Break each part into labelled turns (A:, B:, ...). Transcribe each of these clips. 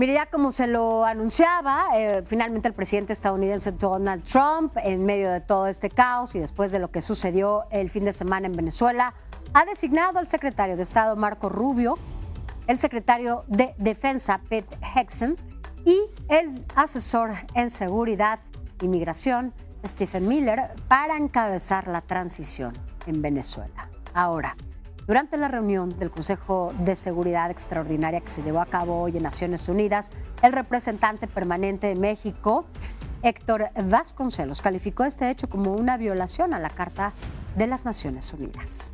A: Mire, ya como se lo anunciaba, finalmente el presidente estadounidense Donald Trump, en medio de todo este caos y después de lo que sucedió el fin de semana en Venezuela, ha designado al secretario de Estado Marco Rubio, el secretario de Defensa Pete Hegseth y el asesor en seguridad y migración Stephen Miller para encabezar la transición en Venezuela. Ahora, durante la reunión del Consejo de Seguridad Extraordinaria que se llevó a cabo hoy en Naciones Unidas, el representante permanente de México, Héctor Vasconcelos, calificó este hecho como una violación a la Carta de las Naciones Unidas.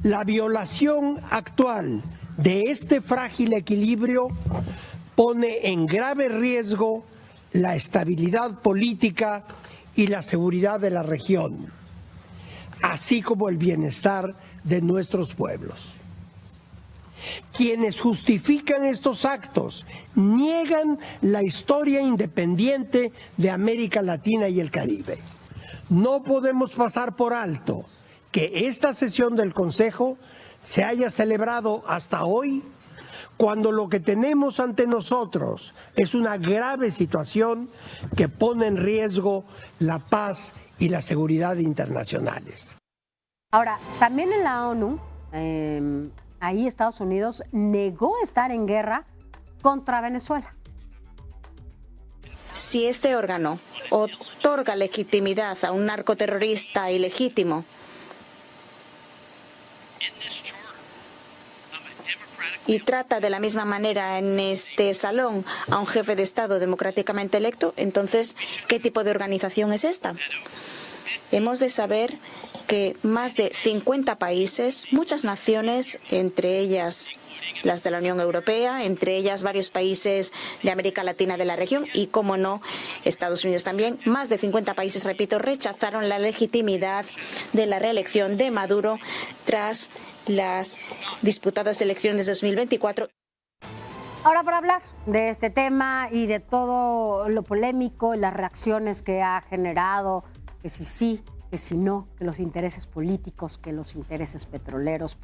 B: La violación actual de este frágil equilibrio pone en grave riesgo la estabilidad política y la seguridad de la región, así como el bienestar de nuestros pueblos. Quienes justifican estos actos niegan la historia independiente de América Latina y el Caribe. No podemos pasar por alto que esta sesión del Consejo se haya celebrado hasta hoy, cuando lo que tenemos ante nosotros es una grave situación que pone en riesgo la paz y la seguridad internacionales.
A: Ahora, también en la ONU, ahí Estados Unidos negó estar en guerra contra Venezuela.
C: Si este órgano otorga legitimidad a un narcoterrorista ilegítimo, y trata de la misma manera en este salón a un jefe de Estado democráticamente electo, entonces, ¿qué tipo de organización es esta? Hemos de saber que más de 50 países, muchas naciones, entre ellas las de la Unión Europea, entre ellas varios países de América Latina de la región y, como no, Estados Unidos también, más de 50 países, repito, rechazaron la legitimidad de la reelección de Maduro tras las disputadas elecciones de 2024.
A: Ahora, para hablar de este tema y de todo lo polémico y las reacciones que ha generado, que si sí, que si no, que los intereses políticos, que los intereses petroleros,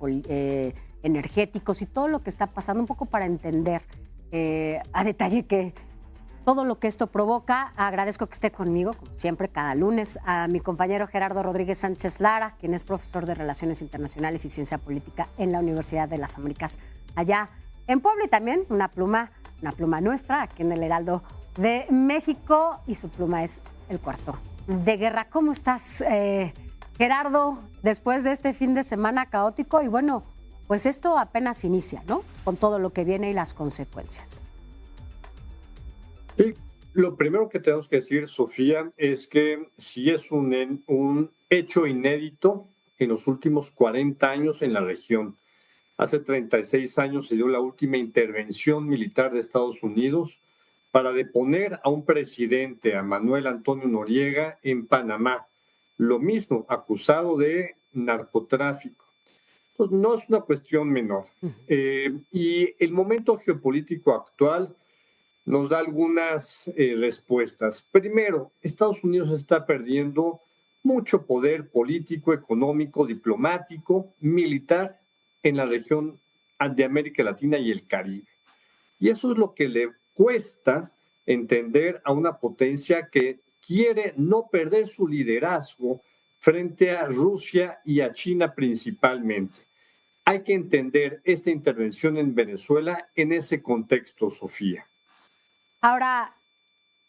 A: energéticos y todo lo que está pasando, un poco para entender a detalle que todo lo que esto provoca. Agradezco que esté conmigo, como siempre, cada lunes, a mi compañero Gerardo Rodríguez Sánchez Lara, quien es profesor de Relaciones Internacionales y Ciencia Política en la Universidad de las Américas, allá en Puebla, y también una pluma nuestra, aquí en el Heraldo de México, y su pluma es El Cuarto de Guerra. ¿Cómo estás, Gerardo, después de este fin de semana caótico? Y bueno, pues esto apenas inicia, ¿no? Con todo lo que viene y las consecuencias.
D: Sí, lo primero que tenemos que decir, Sofía, es que sí es un hecho inédito en los últimos 40 años en la región. Hace 36 años se dio la última intervención militar de Estados Unidos para deponer a un presidente, a Manuel Antonio Noriega, en Panamá. Lo mismo, acusado de narcotráfico. Entonces, no es una cuestión menor. Y el momento geopolítico actual nos da algunas respuestas. Primero, Estados Unidos está perdiendo mucho poder político, económico, diplomático, militar en la región de América Latina y el Caribe. Y eso es lo que le cuesta entender a una potencia que quiere no perder su liderazgo frente a Rusia y a China principalmente. Hay que entender esta intervención en Venezuela en ese contexto, Sofía.
A: Ahora,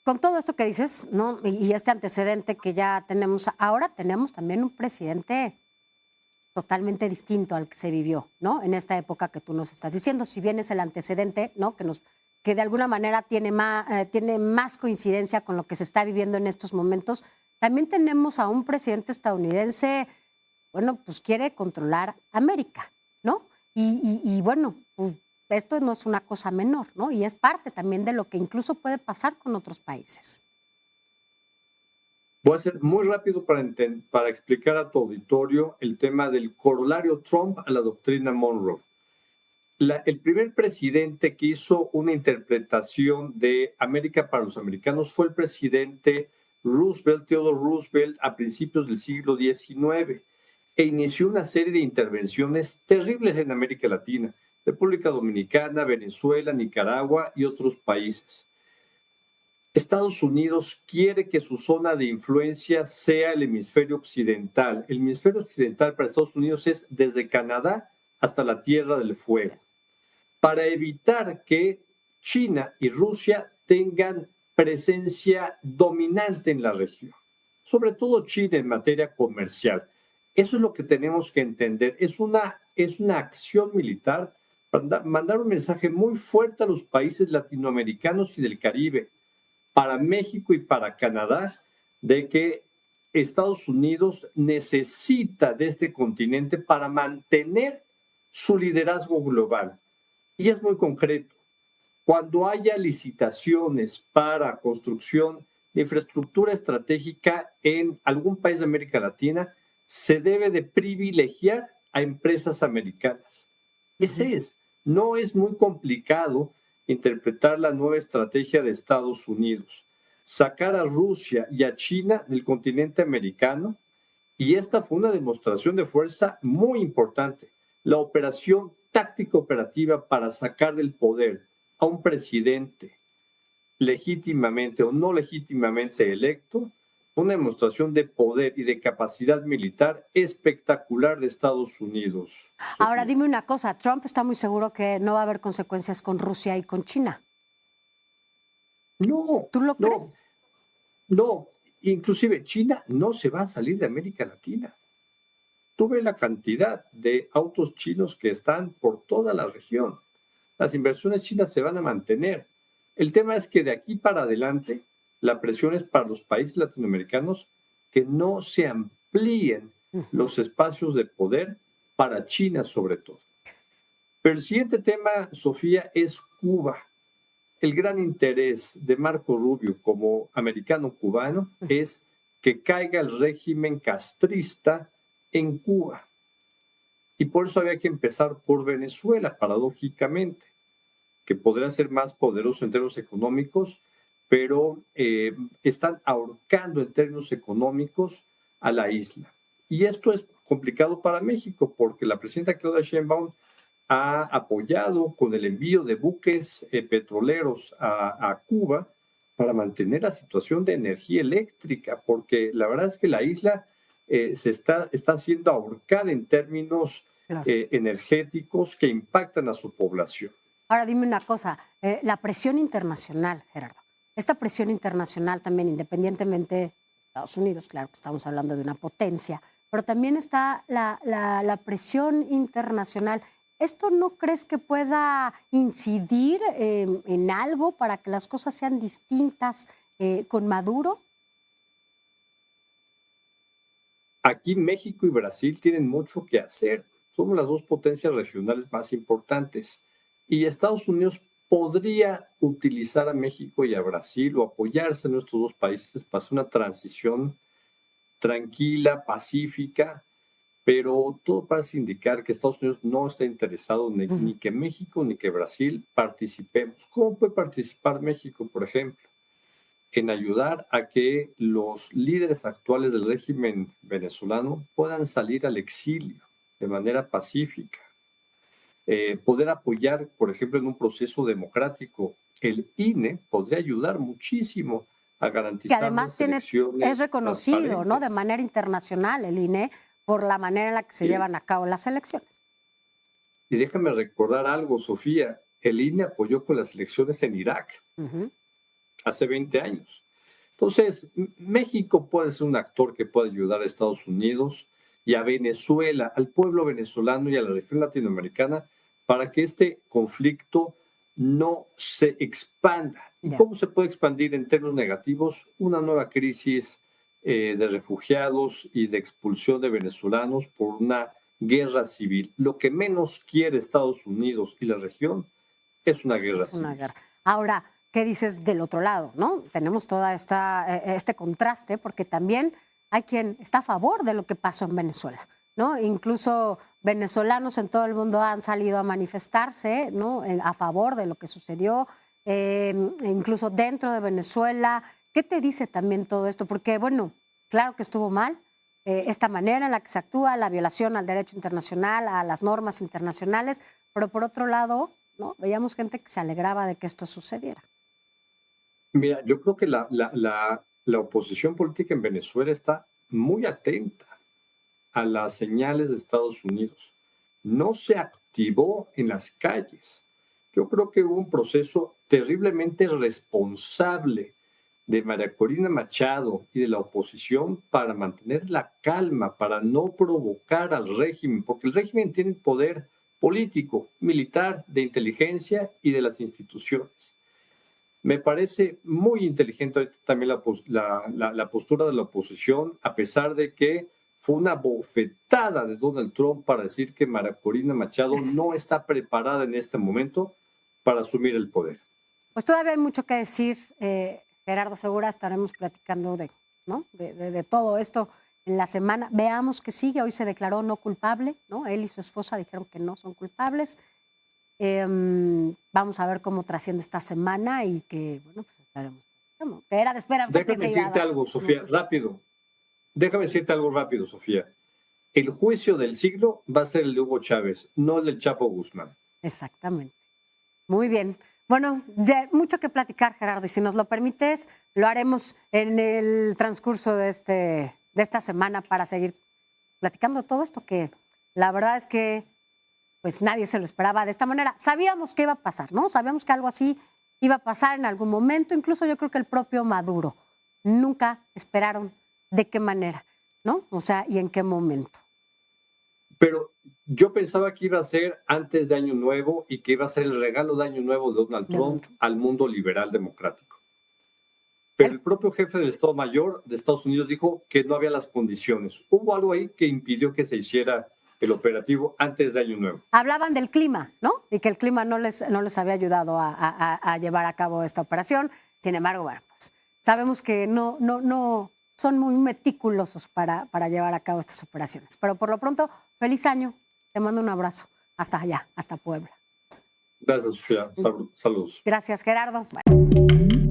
A: con todo esto que dices, ¿no? Y este antecedente que ya tenemos, ahora tenemos también un presidente totalmente distinto al que se vivió, ¿no? En esta época que tú nos estás diciendo, si bien es el antecedente, ¿no? Que de alguna manera tiene más coincidencia con lo que se está viviendo en estos momentos, también tenemos a un presidente estadounidense, bueno, pues quiere controlar América, ¿no? Y bueno, pues esto no es una cosa menor, ¿no? Y es parte también de lo que incluso puede pasar con otros países.
D: Voy a ser muy rápido para explicar a tu auditorio el tema del corolario Trump a la doctrina Monroe. El primer presidente que hizo una interpretación de América para los americanos fue el presidente Theodore Roosevelt, a principios del siglo XIX, e inició una serie de intervenciones terribles en América Latina, República Dominicana, Venezuela, Nicaragua y otros países. Estados Unidos quiere que su zona de influencia sea el hemisferio occidental. El hemisferio occidental para Estados Unidos es desde Canadá hasta la Tierra del Fuego, para evitar que China y Rusia tengan presencia dominante en la región, sobre todo China en materia comercial. Eso es lo que tenemos que entender. Es una acción militar para mandar un mensaje muy fuerte a los países latinoamericanos y del Caribe, para México y para Canadá, de que Estados Unidos necesita de este continente para mantener su liderazgo global. Y es muy concreto. Cuando haya licitaciones para construcción de infraestructura estratégica en algún país de América Latina, se debe de privilegiar a empresas americanas. Ese es. No es muy complicado interpretar la nueva estrategia de Estados Unidos, sacar a Rusia y a China del continente americano, y esta fue una demostración de fuerza muy importante. La operación táctica operativa para sacar del poder a un presidente legítimamente o no legítimamente electo, una demostración de poder y de capacidad militar espectacular de Estados Unidos.
A: Ahora dime una cosa, Trump está muy seguro que no va a haber consecuencias con Rusia y con China.
D: No.
A: ¿Tú lo crees?
D: No, inclusive China no se va a salir de América Latina. Tú ves la cantidad de autos chinos que están por toda la región. Las inversiones chinas se van a mantener. El tema es que de aquí para adelante la presión es para los países latinoamericanos que no se amplíen los espacios de poder para China sobre todo. Pero el siguiente tema, Sofía, es Cuba. El gran interés de Marco Rubio como americano-cubano es que caiga el régimen castrista en Cuba. Y por eso había que empezar por Venezuela, paradójicamente, que podría ser más poderoso en términos económicos, pero están ahorcando en términos económicos a la isla. Y esto es complicado para México, porque la presidenta Claudia Sheinbaum ha apoyado con el envío de buques petroleros a Cuba para mantener la situación de energía eléctrica, porque la verdad es que la isla se está siendo ahorcada en términos energéticos que impactan a su población.
A: Ahora dime una cosa, la presión internacional, Gerardo. Esta presión internacional también, independientemente de Estados Unidos, claro que estamos hablando de una potencia, pero también está la presión internacional. ¿Esto no crees que pueda incidir en algo para que las cosas sean distintas con Maduro?
D: Aquí México y Brasil tienen mucho que hacer. Somos las dos potencias regionales más importantes. Y Estados Unidos podría utilizar a México y a Brasil o apoyarse en nuestros dos países para hacer una transición tranquila, pacífica, pero todo parece indicar que Estados Unidos no está interesado ni que México ni que Brasil participemos. ¿Cómo puede participar México, por ejemplo? En ayudar a que los líderes actuales del régimen venezolano puedan salir al exilio de manera pacífica. Poder apoyar, por ejemplo, en un proceso democrático. El INE podría ayudar muchísimo a garantizar
A: que además
D: elecciones
A: es reconocido, ¿no?, de manera internacional el INE por la manera en la que se llevan a cabo las elecciones.
D: Y déjame recordar algo, Sofía. El INE apoyó con las elecciones en Irak hace 20 años. Entonces, México puede ser un actor que puede ayudar a Estados Unidos y a Venezuela, al pueblo venezolano y a la región latinoamericana para que este conflicto no se expanda. ¿Y cómo se puede expandir en términos negativos? Una nueva crisis de refugiados y de expulsión de venezolanos por una guerra civil. Lo que menos quiere Estados Unidos y la región es una guerra civil.
A: Ahora, ¿qué dices del otro lado, no? Tenemos todo este contraste, porque también hay quien está a favor de lo que pasó en Venezuela, ¿no? Incluso venezolanos en todo el mundo han salido a manifestarse, ¿no?, a favor de lo que sucedió, incluso dentro de Venezuela. ¿Qué te dice también todo esto? Porque, bueno, claro que estuvo mal esta manera en la que se actúa, la violación al derecho internacional, a las normas internacionales, pero por otro lado, ¿no? Veíamos gente que se alegraba de que esto sucediera.
D: Mira, yo creo que la oposición política en Venezuela está muy atenta a las señales de Estados Unidos. No se activó en las calles. Yo creo que hubo un proceso terriblemente responsable de María Corina Machado y de la oposición para mantener la calma, para no provocar al régimen, porque el régimen tiene poder político, militar, de inteligencia y de las instituciones. Me parece muy inteligente también la postura de la oposición, a pesar de que fue una bofetada de Donald Trump para decir que María Corina Machado no está preparada en este momento para asumir el poder.
A: Pues todavía hay mucho que decir, Gerardo Segura, estaremos platicando ¿no? de todo esto en la semana. Veamos que sigue, hoy se declaró no culpable, ¿no? Él y su esposa dijeron que no son culpables. Vamos a ver cómo trasciende esta semana y que, bueno, pues estaremos platicando. Que era de esperarse.
D: Déjame decirte algo, Sofía, rápido. Déjame decirte algo rápido, Sofía. El juicio del siglo va a ser el de Hugo Chávez, no el del Chapo Guzmán.
A: Exactamente. Muy bien. Bueno, ya mucho que platicar, Gerardo, y si nos lo permites, lo haremos en el transcurso de esta semana para seguir platicando todo esto, que la verdad es que pues nadie se lo esperaba de esta manera. Sabíamos que iba a pasar, ¿no? Sabíamos que algo así iba a pasar en algún momento, incluso yo creo que el propio Maduro. Nunca esperaron de qué manera, ¿no? O sea, y en qué momento.
D: Pero yo pensaba que iba a ser antes de Año Nuevo y que iba a ser el regalo de Año Nuevo de Donald Trump al mundo liberal democrático. Pero el propio jefe del Estado Mayor de Estados Unidos dijo que no había las condiciones. Hubo algo ahí que impidió que se hiciera el operativo antes de Año Nuevo.
A: Hablaban del clima, ¿no? Y que el clima no les había ayudado a llevar a cabo esta operación. Sin embargo, bueno, pues sabemos que no son muy meticulosos para llevar a cabo estas operaciones. Pero por lo pronto, feliz año. Te mando un abrazo. Hasta allá, hasta Puebla.
D: Gracias, Sofía. Saludos.
A: Gracias, Gerardo. Bueno.